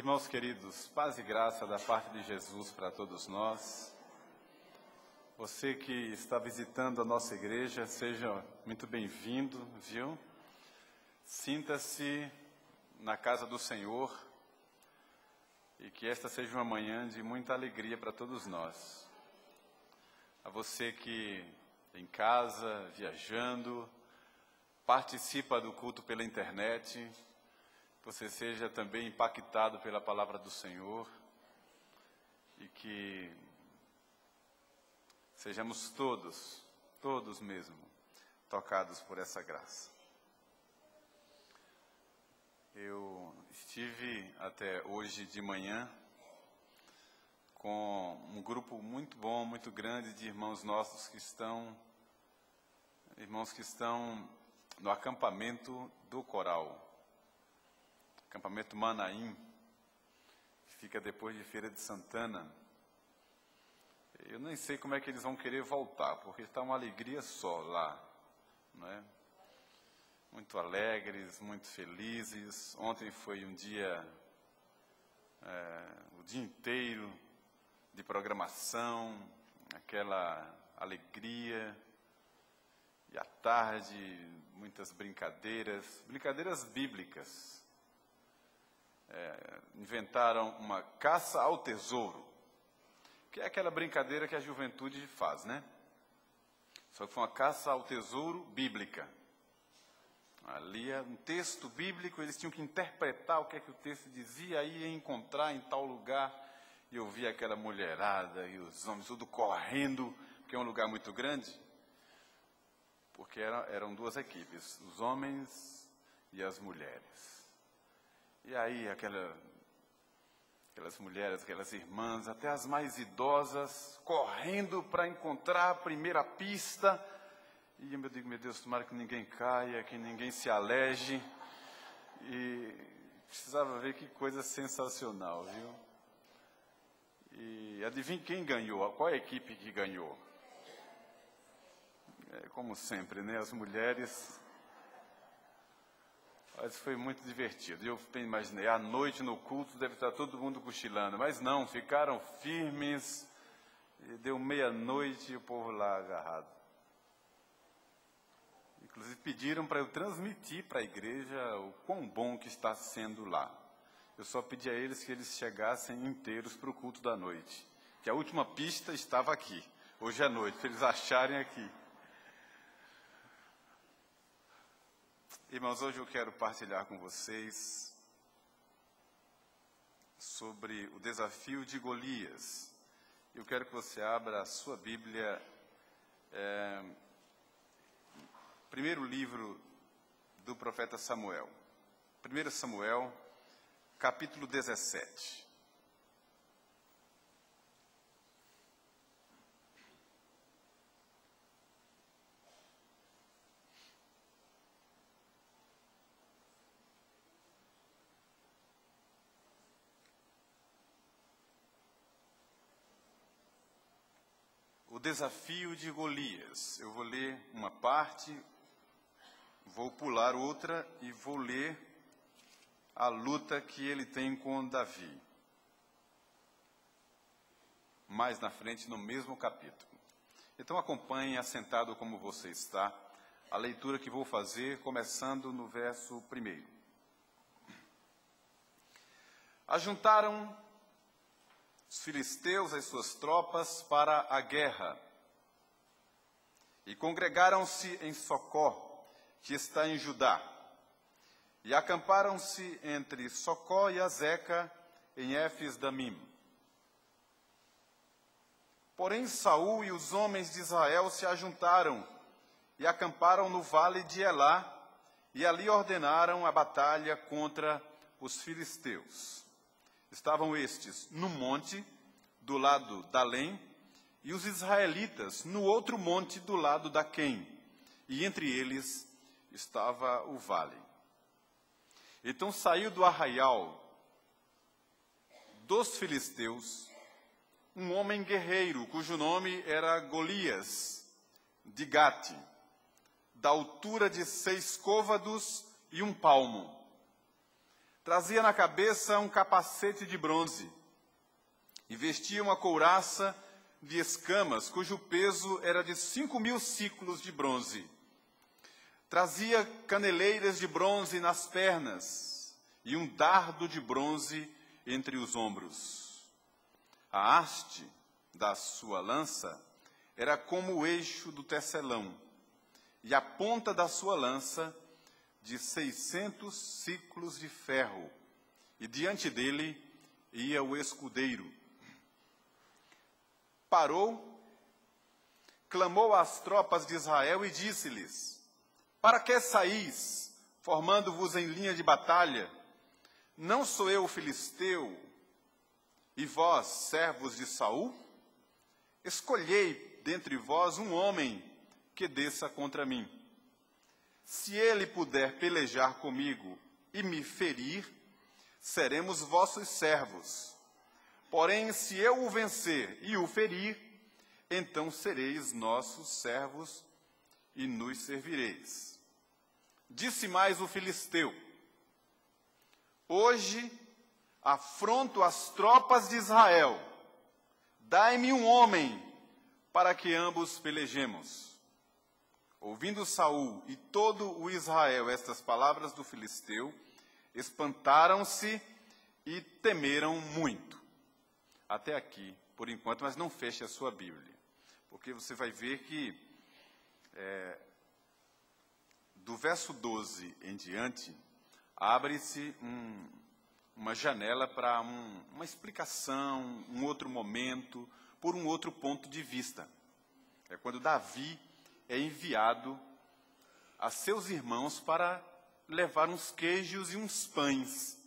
Irmãos queridos, paz e graça da parte de Jesus para todos nós. Você que está visitando a nossa igreja, seja muito bem-vindo, viu? Sinta-se na casa do Senhor e que esta seja uma manhã de muita alegria para todos nós. A você que em casa, viajando, participa do culto pela internet, você seja também impactado pela palavra do Senhor e que sejamos todos mesmo, tocados por essa graça. Eu estive até hoje de manhã com um grupo muito bom, muito grande de irmãos nossos que estão no acampamento do Coral. Acampamento Manaim, que fica depois de Feira de Santana. Eu nem sei como é que eles vão querer voltar, porque está uma alegria só lá, não é? Muito alegres, muito felizes. Ontem foi um dia, o dia inteiro de programação, aquela alegria. E à tarde, muitas brincadeiras bíblicas. Inventaram uma caça ao tesouro, que é aquela brincadeira que a juventude faz, né? Só que foi uma caça ao tesouro bíblica. Ali é um texto bíblico, eles tinham que interpretar o que é que o texto dizia, aí ia encontrar em tal lugar, e eu vi aquela mulherada e os homens tudo correndo, porque é um lugar muito grande, porque eram duas equipes, os homens e as mulheres. E aí aquelas mulheres, aquelas irmãs, até as mais idosas, correndo para encontrar a primeira pista. E eu digo, meu Deus, tomara que ninguém caia, que ninguém se aleje. E precisava ver que coisa sensacional, viu? E adivinhe quem ganhou, qual é a equipe que ganhou? Como sempre, né? As mulheres. Mas foi muito divertido. Eu imaginei, à noite no culto deve estar todo mundo cochilando, mas não, ficaram firmes, e deu meia-noite e o povo lá agarrado. Inclusive pediram para eu transmitir para a igreja o quão bom que está sendo lá. Eu só pedi a eles que eles chegassem inteiros para o culto da noite, que a última pista estava aqui, hoje à noite, para eles acharem aqui. Irmãos, hoje eu quero partilhar com vocês sobre o desafio de Golias. Eu quero que você abra a sua Bíblia, primeiro livro do profeta Samuel. 1 Samuel, capítulo 17. O desafio de Golias. Eu vou ler uma parte, vou pular outra e vou ler a luta que ele tem com Davi. Mais na frente, no mesmo capítulo. Então acompanhe, assentado como você está, a leitura que vou fazer, começando no verso 1. Ajuntaram os filisteus, as suas tropas, para a guerra. E congregaram-se em Socó, que está em Judá. E acamparam-se entre Socó e Azeca, em Éfes-Damim. Porém Saul e os homens de Israel se ajuntaram e acamparam no vale de Elá, e ali ordenaram a batalha contra os filisteus. Estavam estes no monte, do lado da Além, e os israelitas no outro monte, do lado da Quém, e entre eles estava o vale. Então saiu do arraial dos filisteus um homem guerreiro, cujo nome era Golias, de Gate, da altura de 6 côvados e 1 palmo. Trazia na cabeça um capacete de bronze e vestia uma couraça de escamas, cujo peso era de 5.000 siclos de bronze. Trazia caneleiras de bronze nas pernas e um dardo de bronze entre os ombros. A haste da sua lança era como o eixo do tecelão, e a ponta da sua lança de 600 siclos de ferro, e diante dele ia o escudeiro. Parou, clamou às tropas de Israel e disse-lhes: para que saís, formando-vos em linha de batalha? Não sou eu o filisteu, e vós, servos de Saul? Escolhei dentre vós um homem que desça contra mim. Se ele puder pelejar comigo e me ferir, seremos vossos servos. Porém, se eu o vencer e o ferir, então sereis nossos servos e nos servireis. Disse mais o filisteu: hoje afronto as tropas de Israel. Dai-me um homem para que ambos pelejemos. Ouvindo Saul e todo o Israel estas palavras do filisteu, espantaram-se e temeram muito. Até aqui, por enquanto, mas não feche a sua Bíblia, porque você vai ver que do verso 12 em diante, abre-se uma janela para uma explicação, um outro momento, por um outro ponto de vista. É quando Davi é enviado a seus irmãos para levar uns queijos e uns pães.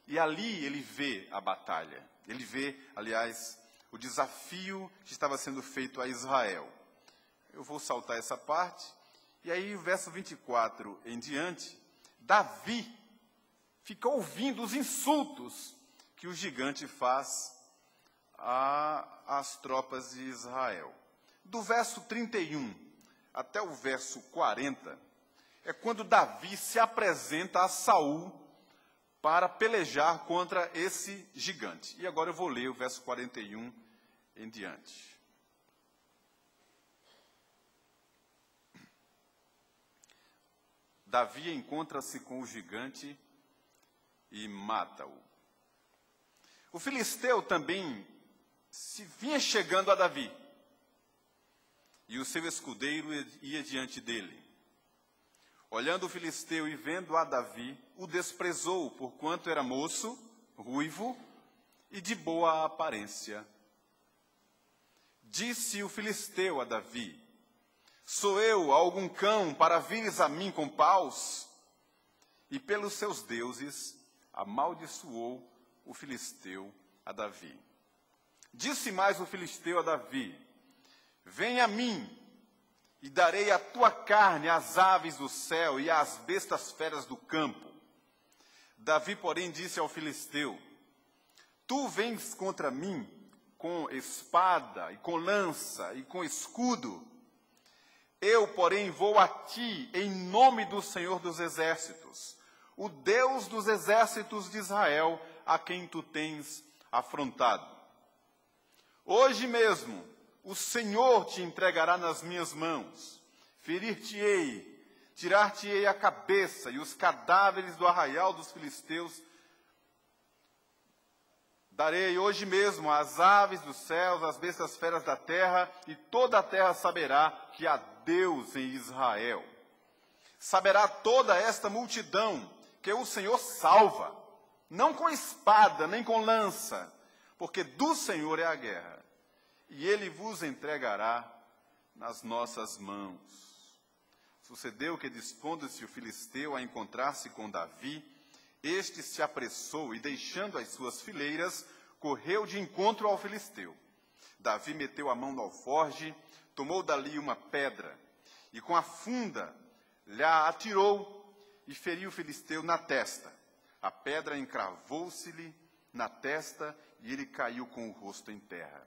E ali ele vê a batalha. Ele vê, aliás, o desafio que estava sendo feito a Israel. Eu vou saltar essa parte. E aí, o verso 24 em diante, Davi fica ouvindo os insultos que o gigante faz às tropas de Israel. Do verso 31 até o verso 40, é quando Davi se apresenta a Saul para pelejar contra esse gigante. E agora eu vou ler o verso 41 em diante. Davi encontra-se com o gigante e mata-o. O filisteu também se vinha chegando a Davi, e o seu escudeiro ia diante dele. Olhando o filisteu e vendo a Davi, o desprezou, porquanto era moço, ruivo e de boa aparência. Disse o filisteu a Davi: sou eu algum cão para vires a mim com paus? E pelos seus deuses amaldiçoou o filisteu a Davi. Disse mais o filisteu a Davi: venha a mim, e darei a tua carne às aves do céu e às bestas feras do campo. Davi, porém, disse ao filisteu: tu vens contra mim com espada, e com lança, e com escudo. Eu, porém, vou a ti em nome do Senhor dos Exércitos, o Deus dos exércitos de Israel, a quem tu tens afrontado. Hoje mesmo o Senhor te entregará nas minhas mãos, ferir-te-ei, tirar-te-ei a cabeça e os cadáveres do arraial dos filisteus. Darei hoje mesmo às aves dos céus, às bestas feras da terra, e toda a terra saberá que há Deus em Israel. Saberá toda esta multidão que o Senhor salva, não com espada, nem com lança, porque do Senhor é a guerra, e ele vos entregará nas nossas mãos. Sucedeu que, dispondo-se o filisteu a encontrar-se com Davi, este se apressou e, deixando as suas fileiras, correu de encontro ao filisteu. Davi meteu a mão no alforje, tomou dali uma pedra, e com a funda lhe atirou e feriu o filisteu na testa. A pedra encravou-se-lhe na testa e ele caiu com o rosto em terra.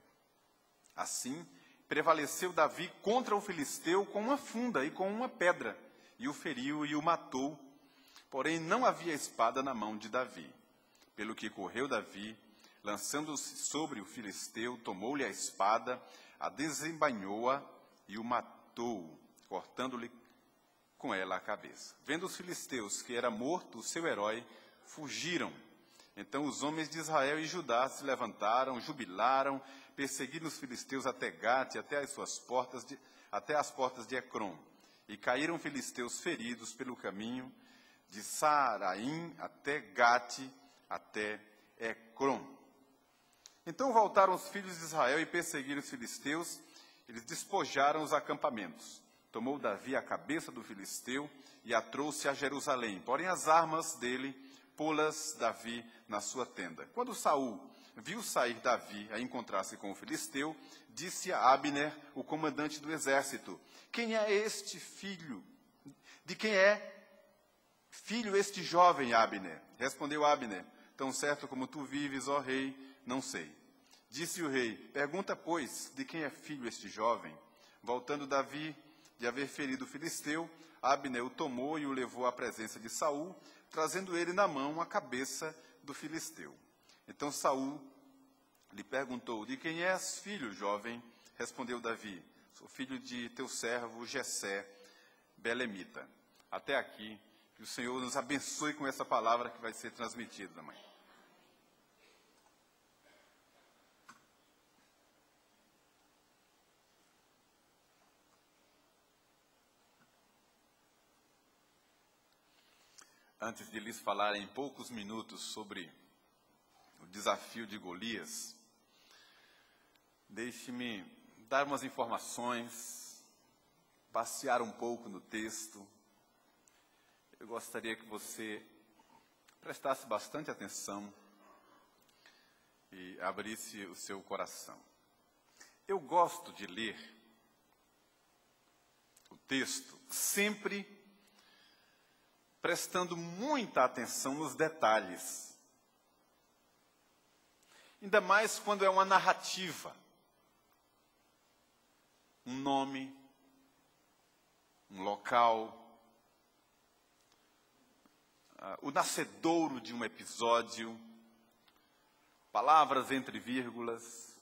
Assim, prevaleceu Davi contra o filisteu com uma funda e com uma pedra, e o feriu e o matou. Porém, não havia espada na mão de Davi. Pelo que correu Davi, lançando-se sobre o filisteu, tomou-lhe a espada, a desembainhou-a e o matou, cortando-lhe com ela a cabeça. Vendo os filisteus que era morto o seu herói, fugiram. Então os homens de Israel e Judá se levantaram, jubilaram, perseguiram os filisteus até Gate, até as portas de Ecrom. E caíram filisteus feridos pelo caminho de Saaraim até Gate, até Ecrom. Então voltaram os filhos de Israel e perseguiram os filisteus. Eles despojaram os acampamentos. Tomou Davi a cabeça do filisteu e a trouxe a Jerusalém. Porém as armas dele pô-las Davi na sua tenda. Quando Saul viu sair Davi a encontrar-se com o filisteu, disse a Abner, o comandante do exército: quem é este filho? De quem é filho este jovem, Abner? Respondeu Abner: tão certo como tu vives, ó rei, não sei. Disse o rei: pergunta, pois, de quem é filho este jovem? Voltando Davi de haver ferido o filisteu, Abner o tomou e o levou à presença de Saul, trazendo ele na mão a cabeça do filisteu. Então Saul lhe perguntou: de quem és filho, jovem? Respondeu Davi: sou filho de teu servo Jessé, belemita. Até aqui, que o Senhor nos abençoe com essa palavra que vai ser transmitida também. Antes de lhes falar em poucos minutos sobre o desafio de Golias, deixe-me dar umas informações, passear um pouco no texto. Eu gostaria que você prestasse bastante atenção e abrisse o seu coração. Eu gosto de ler o texto sempre prestando muita atenção nos detalhes. Ainda mais quando é uma narrativa. Um nome, um local, o nascedouro de um episódio, palavras entre vírgulas.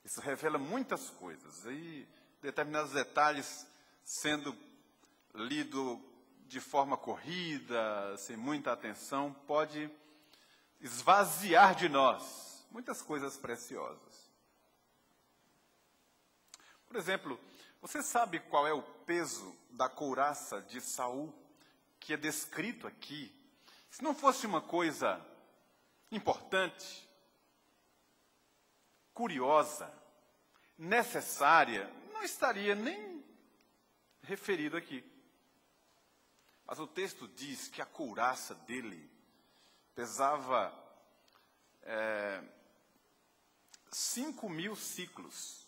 Isso revela muitas coisas. E determinados detalhes sendo lido de forma corrida, sem muita atenção, pode esvaziar de nós muitas coisas preciosas. Por exemplo, você sabe qual é o peso da couraça de Saul, que é descrito aqui? Se não fosse uma coisa importante, curiosa, necessária, não estaria nem referido aqui. Mas o texto diz que a couraça dele pesava 5.000 ciclos.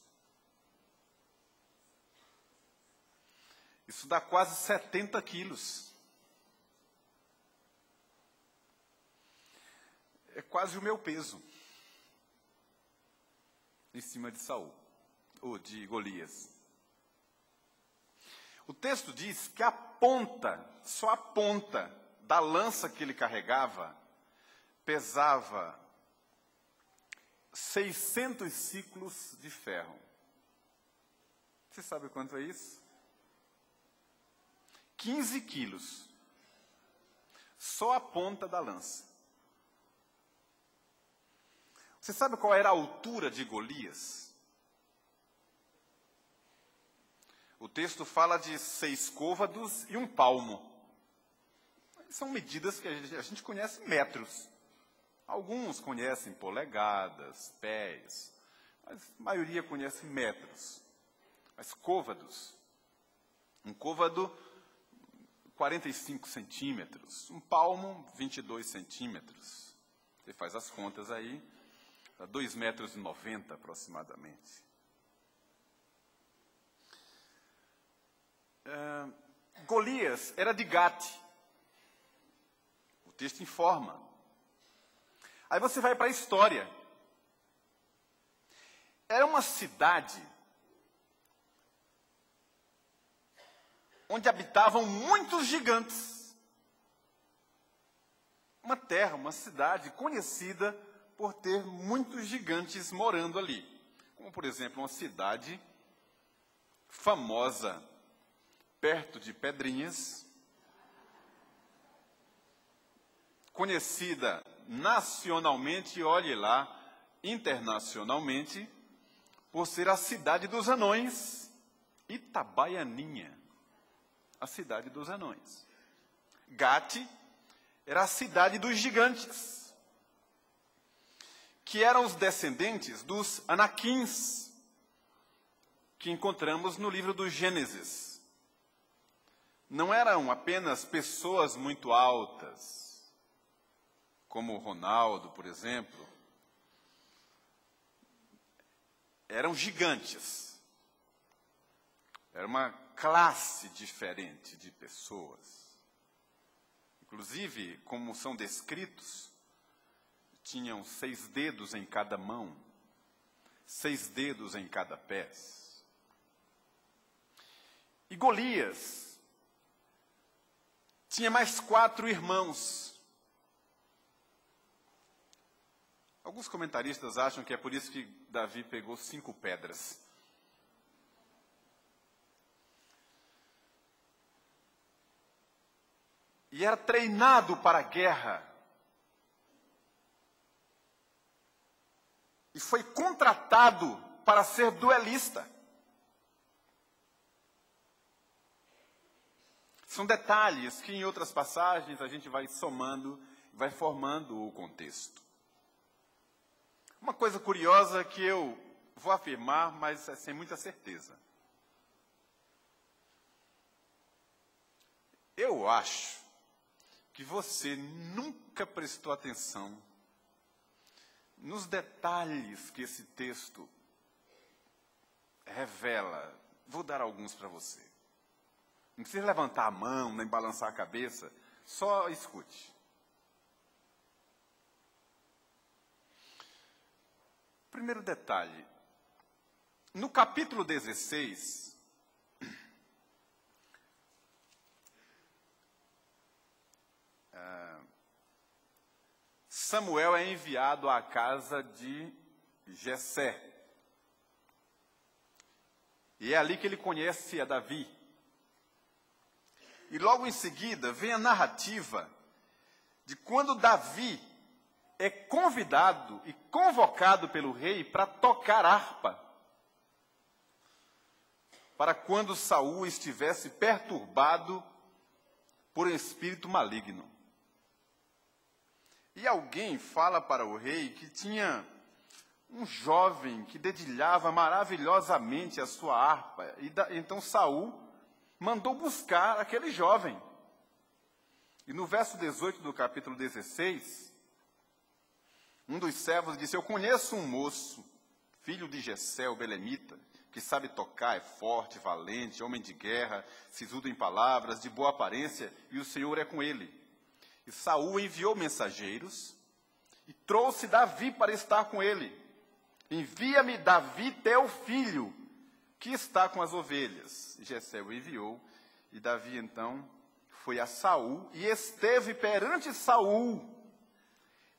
Isso dá quase 70 quilos. É quase o meu peso em cima de Saul, ou de Golias. O texto diz que a ponta, só a ponta da lança que ele carregava, pesava 600 ciclos de ferro. Você sabe quanto é isso? 15 quilos. Só a ponta da lança. Você sabe qual era a altura de Golias? O texto fala de 6 côvados e 1 palmo. São medidas que a gente conhece em metros. Alguns conhecem polegadas, pés, mas a maioria conhece metros. Mas côvados. Um côvado, 45 centímetros. Um palmo, 22 centímetros. Você faz as contas aí, dá 2,90 metros aproximadamente. Golias era de Gate. O texto informa. Aí você vai para a história. Era uma cidade onde habitavam muitos gigantes. Uma terra, uma cidade conhecida por ter muitos gigantes morando ali. Como, por exemplo, uma cidade famosa perto de Pedrinhas, conhecida nacionalmente e, olhe lá, internacionalmente, por ser a cidade dos anões, Itabaianinha, a cidade dos anões. Gate era a cidade dos gigantes, que eram os descendentes dos Anaquins, que encontramos no livro do Gênesis. Não eram apenas pessoas muito altas, como Ronaldo, por exemplo. Eram gigantes. Era uma classe diferente de pessoas. Inclusive, como são descritos, tinham 6 dedos em cada mão, 6 dedos em cada pé. E Golias tinha mais 4 irmãos. Alguns comentaristas acham que é por isso que Davi pegou 5 pedras. E era treinado para a guerra. E foi contratado para ser duelista. São detalhes que em outras passagens a gente vai somando, vai formando o contexto. Uma coisa curiosa que eu vou afirmar, mas é sem muita certeza. Eu acho que você nunca prestou atenção nos detalhes que esse texto revela. Vou dar alguns para você. Não precisa levantar a mão, nem balançar a cabeça, só escute. Primeiro detalhe. No capítulo 16, Samuel é enviado à casa de Jessé. E é ali que ele conhece a Davi. E logo em seguida vem a narrativa de quando Davi é convidado e convocado pelo rei para tocar harpa. Para quando Saul estivesse perturbado por um espírito maligno. E alguém fala para o rei que tinha um jovem que dedilhava maravilhosamente a sua harpa. Então Saul mandou buscar aquele jovem. E no verso 18 do capítulo 16, um dos servos disse: eu conheço um moço, filho de Jessé, o belemita, que sabe tocar, é forte, valente, homem de guerra, sisudo em palavras, de boa aparência, e o Senhor é com ele. E Saul enviou mensageiros e trouxe Davi para estar com ele. Envia-me Davi, teu filho, que está com as ovelhas. E Jessé o enviou, e Davi então foi a Saul e esteve perante Saul.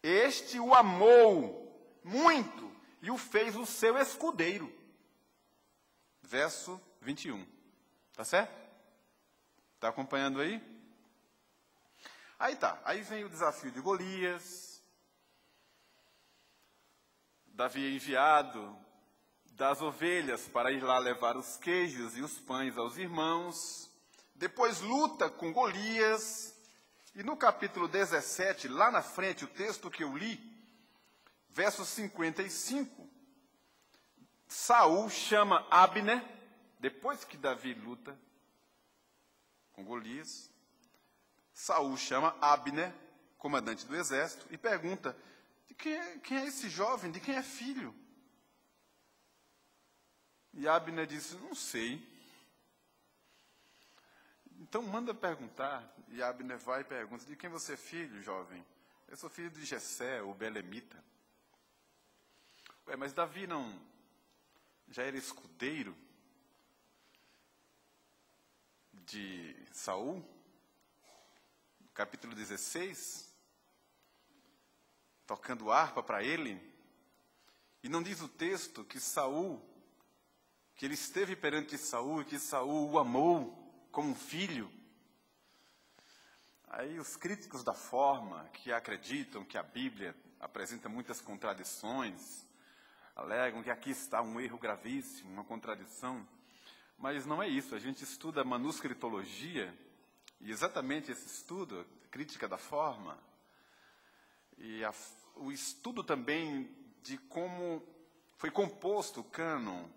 Este o amou muito e o fez o seu escudeiro. Verso 21. Tá certo? Está acompanhando aí? Aí tá. Aí vem o desafio de Golias. Davi é enviado das ovelhas para ir lá levar os queijos e os pães aos irmãos. Depois luta com Golias. E no capítulo 17, lá na frente, o texto que eu li, verso 55, Saul chama Abner, depois que Davi luta com Golias, Saul chama Abner, comandante do exército, e pergunta: de quem é esse jovem? De quem é filho? E Abner disse: não sei. Então manda perguntar. E Abner vai e pergunta: de quem você é filho, jovem? Eu sou filho de Jessé, o belemita. Ué, mas Davi não já era escudeiro de Saul, capítulo 16, tocando harpa para ele, e não diz o texto que que ele esteve perante Saul e que Saul o amou como um filho? Aí os críticos da forma, que acreditam que a Bíblia apresenta muitas contradições, alegam que aqui está um erro gravíssimo, uma contradição, mas não é isso. A gente estuda manuscritologia, e exatamente esse estudo, crítica da forma, e o estudo também de como foi composto o cânon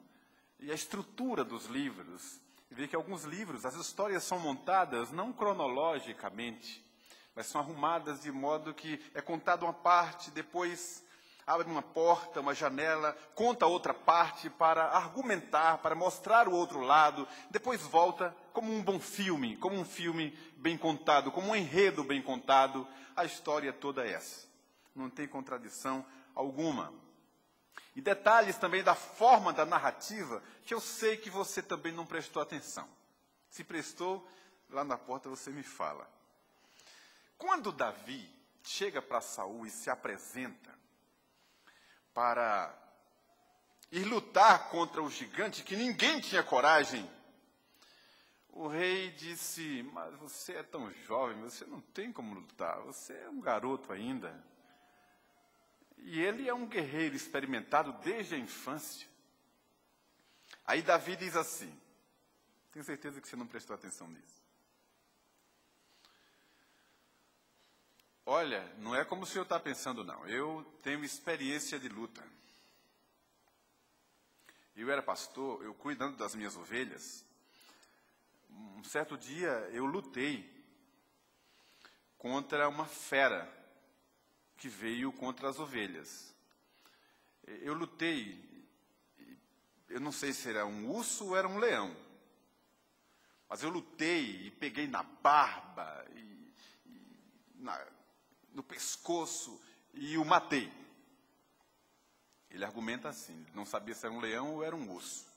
e a estrutura dos livros, e vê que alguns livros, as histórias são montadas não cronologicamente, mas são arrumadas de modo que é contada uma parte, depois abre uma porta, uma janela, conta outra parte para argumentar, para mostrar o outro lado, depois volta como um bom filme, como um filme bem contado, como um enredo bem contado. A história toda é essa. Não tem contradição alguma. E detalhes também da forma da narrativa, que eu sei que você também não prestou atenção. Se prestou, lá na porta você me fala. Quando Davi chega para Saul e se apresenta para ir lutar contra o gigante, que ninguém tinha coragem, o rei disse: mas você é tão jovem, você não tem como lutar, você é um garoto ainda. E ele é um guerreiro experimentado desde a infância. Aí Davi diz assim, tenho certeza que você não prestou atenção nisso. Olha, não é como o senhor está pensando, não. Eu tenho experiência de luta. Eu era pastor, eu cuidando das minhas ovelhas. Um certo dia eu lutei contra uma fera que veio contra as ovelhas. Eu lutei, eu não sei se era um urso ou era um leão, mas eu lutei e peguei na barba, no pescoço, e o matei. Ele argumenta assim, não sabia se era um leão ou era um urso.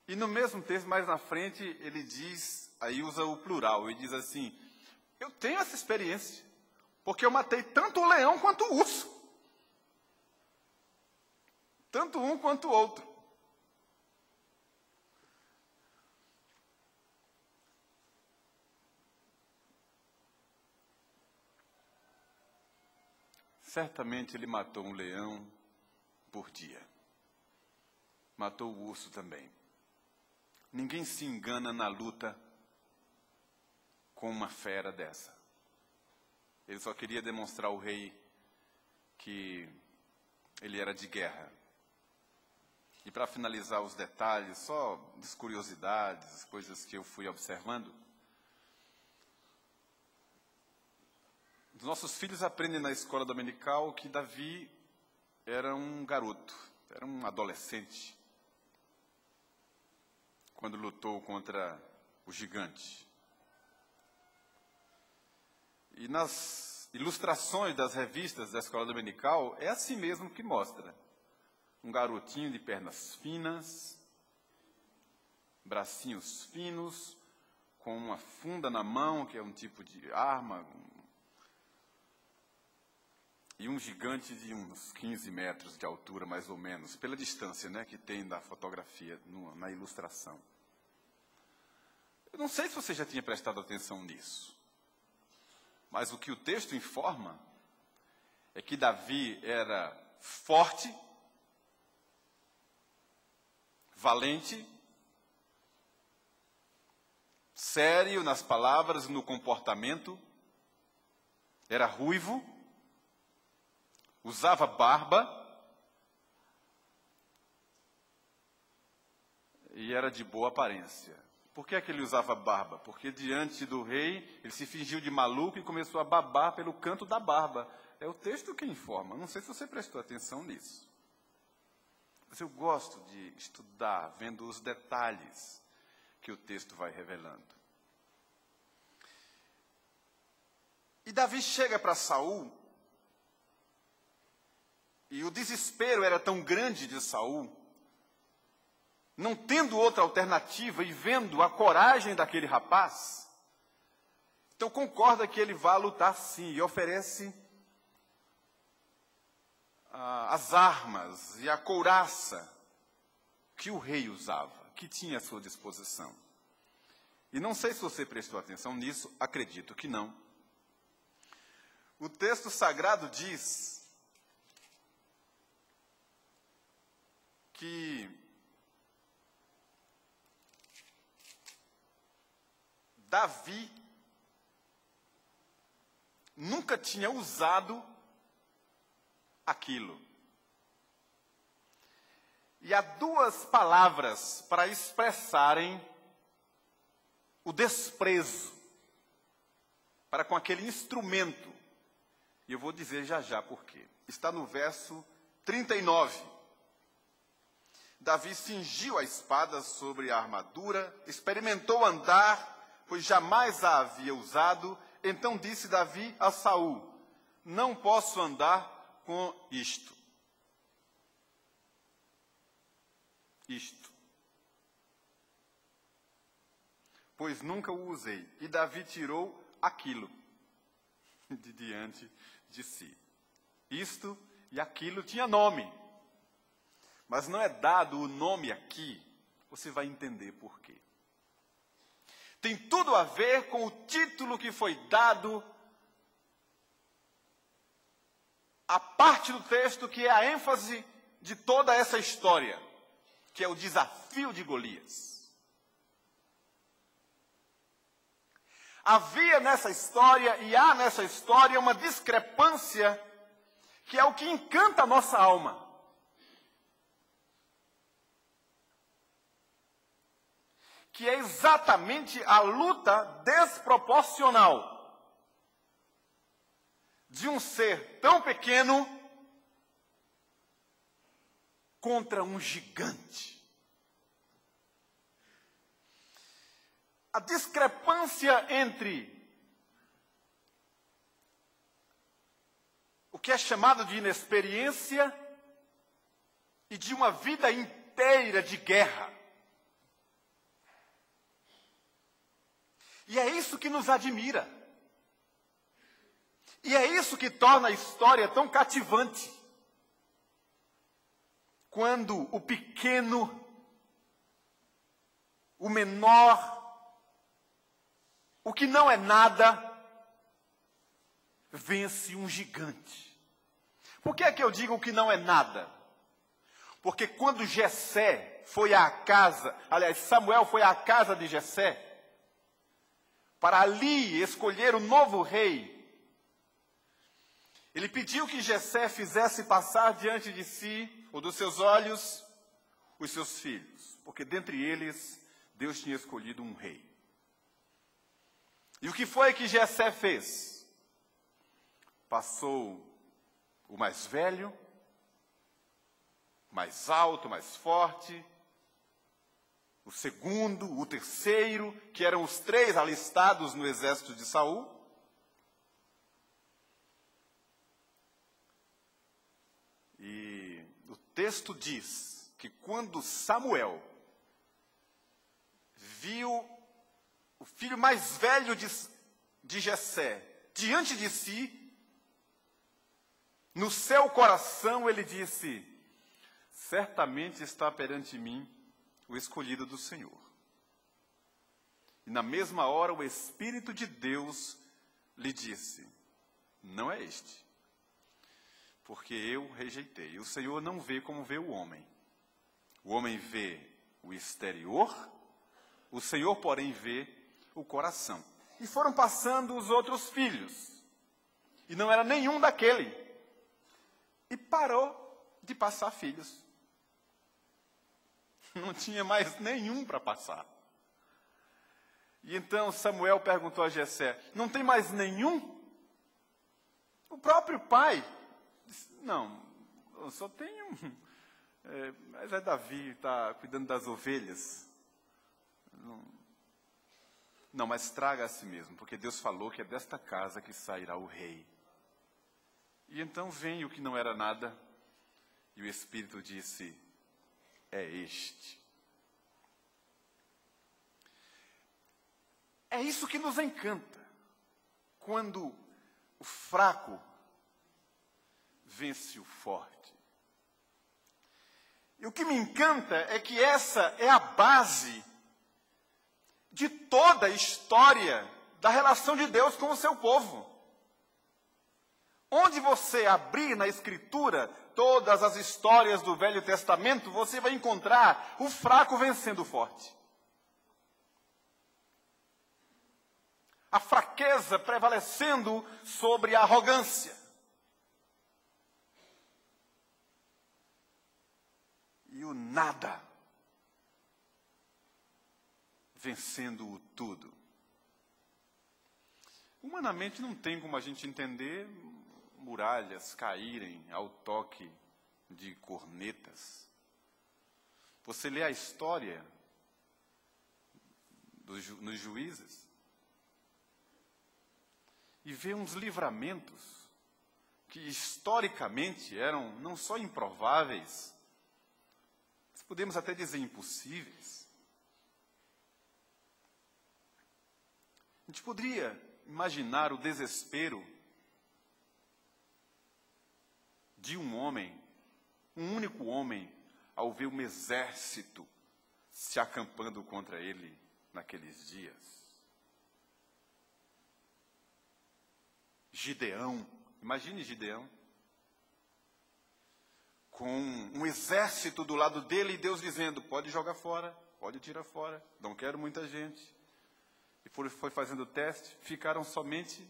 E no mesmo texto, mais na frente, ele diz, aí usa o plural, ele diz assim, eu tenho essa experiência, porque eu matei tanto o leão quanto o urso. Tanto um quanto o outro. Certamente ele matou um leão por dia. Matou o urso também. Ninguém se engana na luta com uma fera dessa. Ele só queria demonstrar ao rei que ele era de guerra. E para finalizar os detalhes, só as curiosidades, as coisas que eu fui observando. Os nossos filhos aprendem na escola dominical que Davi era um garoto, era um adolescente, quando lutou contra o gigante. E nas ilustrações das revistas da escola dominical, é assim mesmo que mostra. Um garotinho de pernas finas, bracinhos finos, com uma funda na mão, que é um tipo de arma, e um gigante de uns 15 metros de altura, mais ou menos, pela distância, né, que tem da fotografia, na ilustração. Eu não sei se você já tinha prestado atenção nisso, mas o que o texto informa é que Davi era forte, valente, sério nas palavras e no comportamento, era ruivo, usava barba e era de boa aparência. Por que é que ele usava barba? Porque diante do rei, ele se fingiu de maluco e começou a babar pelo canto da barba. É o texto que informa. Não sei se você prestou atenção nisso. Mas eu gosto de estudar, vendo os detalhes que o texto vai revelando. E Davi chega para Saul, e o desespero era tão grande de Saul, não tendo outra alternativa e vendo a coragem daquele rapaz, então concorda que ele vá lutar sim e oferece as armas e a couraça que o rei usava, que tinha à sua disposição. E não sei se você prestou atenção nisso, acredito que não. O texto sagrado diz que Davi nunca tinha usado aquilo. E há duas palavras para expressarem o desprezo para com aquele instrumento. E eu vou dizer já já por quê. Está no verso 39. Davi cingiu a espada sobre a armadura, experimentou andar, pois jamais a havia usado. Então disse Davi a Saul: não posso andar com isto. Pois nunca o usei. E Davi tirou aquilo de diante de si. Isto e aquilo tinha nome. Mas não é dado o nome aqui, você vai entender por quê. Tem tudo a ver com o título que foi dado à parte do texto que é a ênfase de toda essa história, que é o desafio de Golias. Havia nessa história e há nessa história uma discrepância que é o que encanta a nossa alma. Que é exatamente a luta desproporcional de um ser tão pequeno contra um gigante. A discrepância entre o que é chamado de inexperiência e de uma vida inteira de guerra. E é isso que nos admira. E é isso que torna a história tão cativante. Quando o pequeno, o menor, o que não é nada, vence um gigante. Por que é que eu digo que não é nada? Porque quando Jessé foi à casa, aliás, Samuel foi à casa de Jessé, para ali escolher o novo rei, ele pediu que Jessé fizesse passar diante de si, ou dos seus olhos, os seus filhos, porque dentre eles, Deus tinha escolhido um rei. E o que foi que Jessé fez? Passou o mais velho, mais alto, mais forte, o segundo, o terceiro, que eram os três alistados no exército de Saul. E o texto diz que quando Samuel viu o filho mais velho de Jessé diante de si, no seu coração ele disse: certamente está perante mim o escolhido do Senhor. E na mesma hora o Espírito de Deus lhe disse: não é este, porque eu rejeitei. O Senhor não vê como vê o homem. O homem vê o exterior, o Senhor, porém, vê o coração. E foram passando os outros filhos, e não era nenhum daquele. E parou de passar filhos. Não tinha mais nenhum para passar. E então Samuel perguntou a Jessé: não tem mais nenhum? O próprio pai disse: não, eu só tenho mas é Davi, está cuidando das ovelhas. Não, mas traga a si mesmo, porque Deus falou que é desta casa que sairá o rei. E então vem o que não era nada, e o Espírito disse: é este. É isso que nos encanta, quando o fraco vence o forte. E o que me encanta é que essa é a base de toda a história da relação de Deus com o seu povo. Onde você abrir na Escritura todas as histórias do Velho Testamento, você vai encontrar o fraco vencendo o forte. A fraqueza prevalecendo sobre a arrogância. E o nada vencendo o tudo. Humanamente não tem como a gente entender muralhas caírem ao toque de cornetas. Você lê a história nos Juízes e vê uns livramentos que historicamente eram não só improváveis, mas podemos até dizer impossíveis. A gente poderia imaginar o desespero de um homem, um único homem, ao ver um exército se acampando contra ele naqueles dias. Gideão, imagine Gideão, com um exército do lado dele e Deus dizendo, pode jogar fora, pode tirar fora, não quero muita gente. E foi fazendo o teste, ficaram somente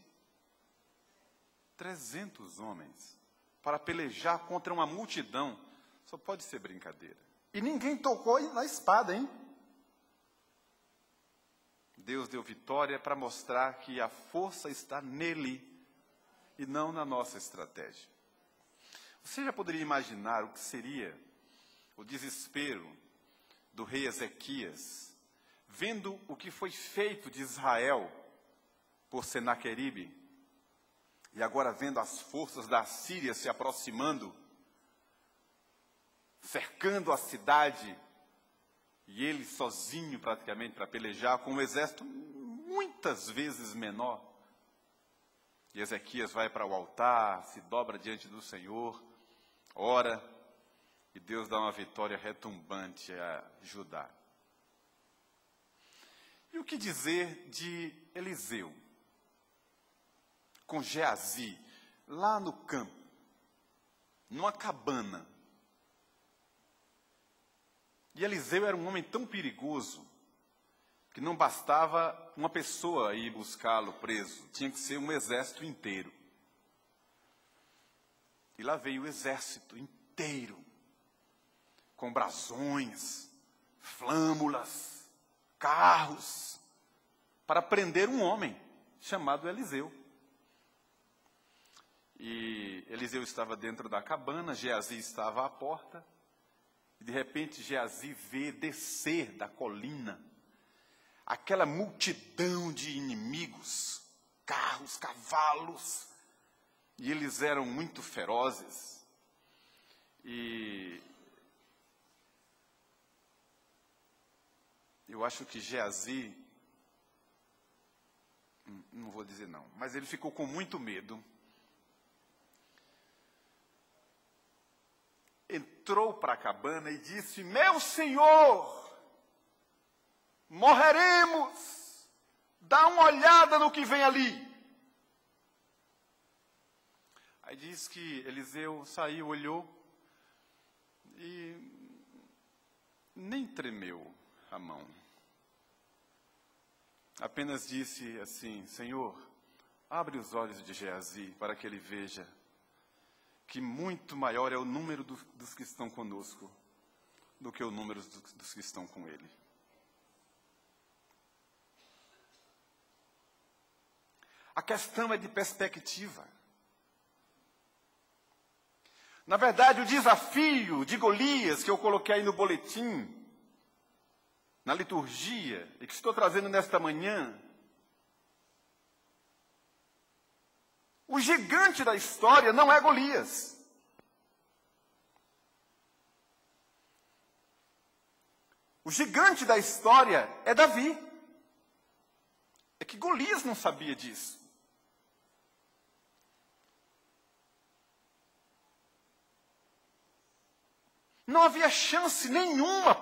300 homens para pelejar contra uma multidão. Só pode ser brincadeira. E ninguém tocou na espada, hein? Deus deu vitória para mostrar que a força está nele e não na nossa estratégia. Você já poderia imaginar o que seria o desespero do rei Ezequias, vendo o que foi feito de Israel por Senaqueribe, e agora vendo as forças da Síria se aproximando, cercando a cidade, e ele sozinho praticamente para pelejar com um exército muitas vezes menor. E Ezequias vai para o altar, se dobra diante do Senhor, ora, e Deus dá uma vitória retumbante a Judá. E o que dizer de Eliseu, com Geazi, lá no campo, numa cabana? E Eliseu era um homem tão perigoso, que não bastava uma pessoa ir buscá-lo preso, tinha que ser um exército inteiro. E lá veio o exército inteiro, com brasões, flâmulas, carros, para prender um homem chamado Eliseu. E Eliseu estava dentro da cabana, Geazi estava à porta, e de repente Geazi vê descer da colina aquela multidão de inimigos, carros, cavalos, e eles eram muito ferozes. E eu acho que Geazi, não vou dizer não, mas ele ficou com muito medo. Entrou para a cabana e disse, meu senhor, morreremos, dá uma olhada no que vem ali. Aí diz que Eliseu saiu, olhou e nem tremeu a mão. Apenas disse assim, Senhor, abre os olhos de Geazi para que ele veja que muito maior é o número dos que estão conosco do que o número dos que estão com ele. A questão é de perspectiva. Na verdade, o desafio de Golias, que eu coloquei aí no boletim, na liturgia, e que estou trazendo nesta manhã, o gigante da história não é Golias. O gigante da história é Davi. É que Golias não sabia disso. Não havia chance nenhuma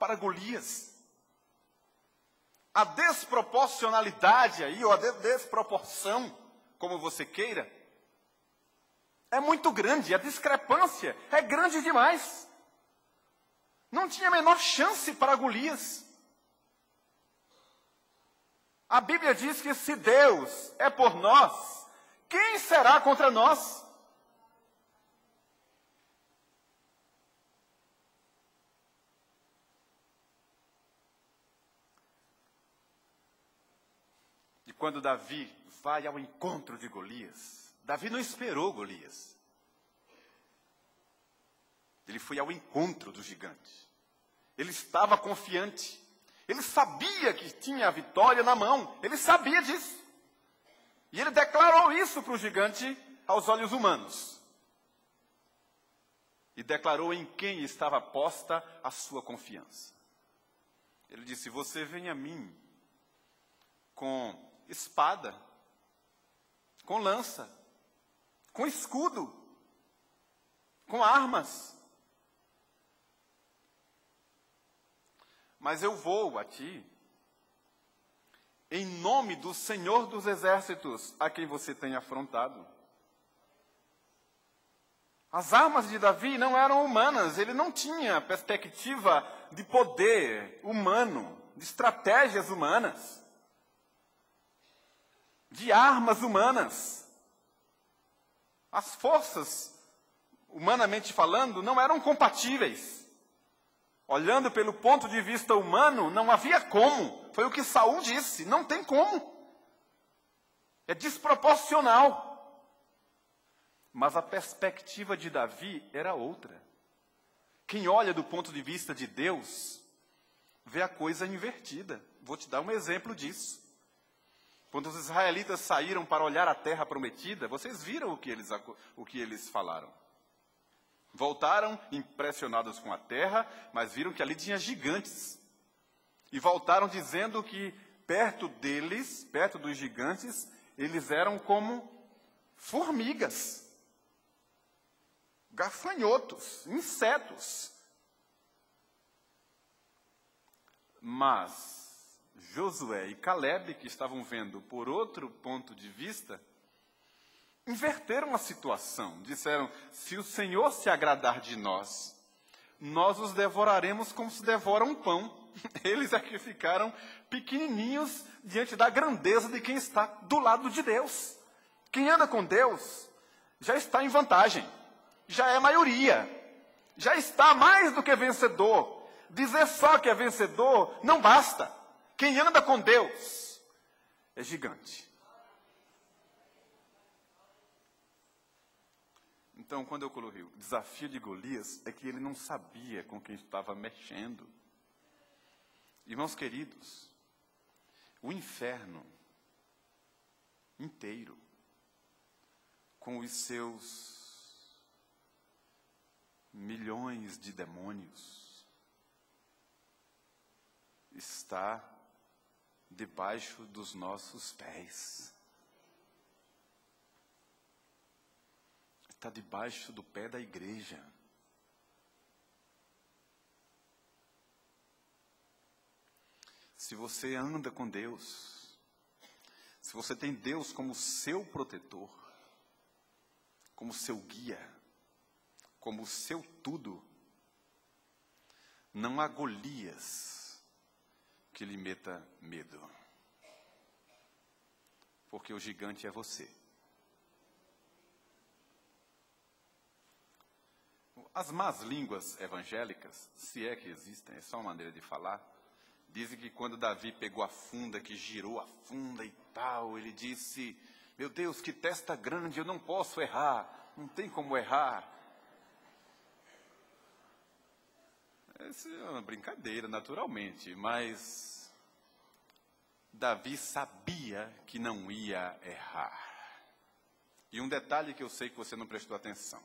para Golias. A desproporcionalidade aí, ou a desproporção, como você queira, é muito grande. A discrepância é grande demais. Não tinha a menor chance para Golias. A Bíblia diz que se Deus é por nós, quem será contra nós? E quando Davi vai ao encontro de Golias, Davi não esperou Golias. Ele foi ao encontro do gigante. Ele estava confiante. Ele sabia que tinha a vitória na mão. Ele sabia disso. E ele declarou isso para o gigante aos olhos humanos. E declarou em quem estava posta a sua confiança. Ele disse: você vem a mim com espada, com lança, com escudo, com armas. Mas eu vou a ti em nome do Senhor dos Exércitos, a quem você tem afrontado. As armas de Davi não eram humanas, ele não tinha perspectiva de poder humano, de estratégias humanas, de armas humanas. As forças, humanamente falando, não eram compatíveis. Olhando pelo ponto de vista humano, não havia como. Foi o que Saul disse, não tem como. É desproporcional. Mas a perspectiva de Davi era outra. Quem olha do ponto de vista de Deus, vê a coisa invertida. Vou te dar um exemplo disso. Quando os israelitas saíram para olhar a terra prometida, vocês viram o que eles falaram. Voltaram impressionados com a terra, mas viram que ali tinha gigantes. E voltaram dizendo que perto deles, perto dos gigantes, eles eram como formigas, gafanhotos, insetos. Mas Josué e Calebe, que estavam vendo por outro ponto de vista, inverteram a situação. Disseram: se o Senhor se agradar de nós, nós os devoraremos como se devora um pão. Eles é que ficaram pequenininhos diante da grandeza de quem está do lado de Deus. Quem anda com Deus já está em vantagem, já é maioria, já está mais do que vencedor. Dizer só que é vencedor não basta. Quem anda com Deus é gigante. Então, quando eu coloquei o desafio de Golias, é que ele não sabia com quem estava mexendo. Irmãos queridos, o inferno inteiro, com os seus milhões de demônios, está debaixo dos nossos pés. Está debaixo do pé da igreja. Se você anda com Deus, se você tem Deus como seu protetor, como seu guia, como seu tudo, não há Golias que lhe meta medo. Porque o gigante é você. As más línguas evangélicas, se é que existem, é só uma maneira de falar, dizem que quando Davi pegou a funda, que girou a funda e tal, ele disse: meu Deus, que testa grande, eu não posso errar, não tem como errar. Essa é uma brincadeira, naturalmente, mas Davi sabia que não ia errar. E um detalhe que eu sei que você não prestou atenção.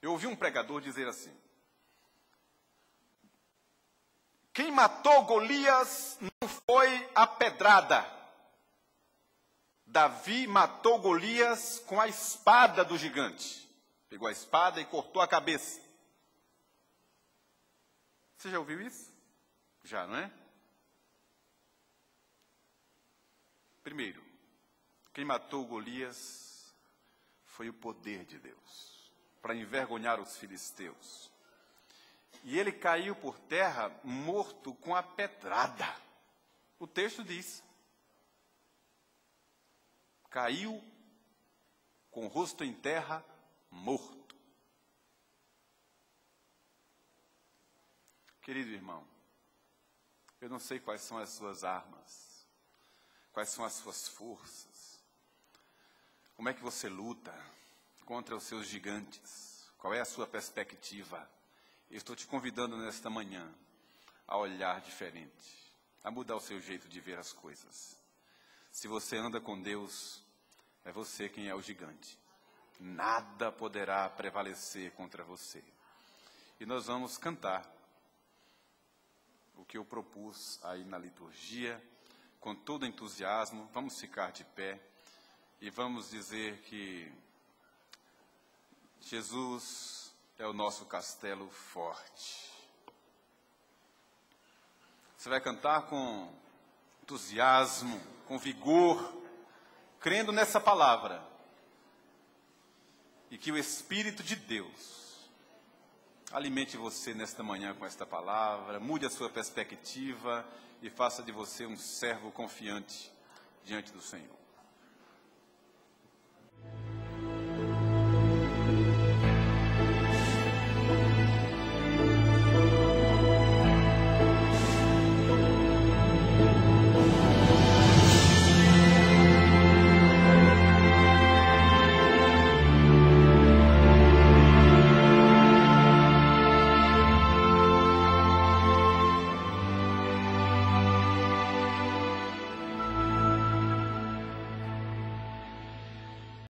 Eu ouvi um pregador dizer assim: Quem matou Golias não foi a pedrada. Davi matou Golias com a espada do gigante. Pegou a espada e cortou a cabeça. Você já ouviu isso? Já, não é? Primeiro, quem matou Golias foi o poder de Deus, para envergonhar os filisteus. E ele caiu por terra morto com a pedrada. O texto diz: caiu com o rosto em terra, morto. Querido irmão, eu não sei quais são as suas armas, quais são as suas forças, como é que você luta contra os seus gigantes, qual é a sua perspectiva. Eu estou te convidando nesta manhã a olhar diferente, a mudar o seu jeito de ver as coisas. Se você anda com Deus, é você quem é o gigante. Nada poderá prevalecer contra você. E nós vamos cantar o que eu propus aí na liturgia, com todo entusiasmo. Vamos ficar de pé e vamos dizer que Jesus é o nosso castelo forte. Você vai cantar com entusiasmo, com vigor, crendo nessa palavra. E que o Espírito de Deus alimente você nesta manhã com esta palavra, mude a sua perspectiva e faça de você um servo confiante diante do Senhor.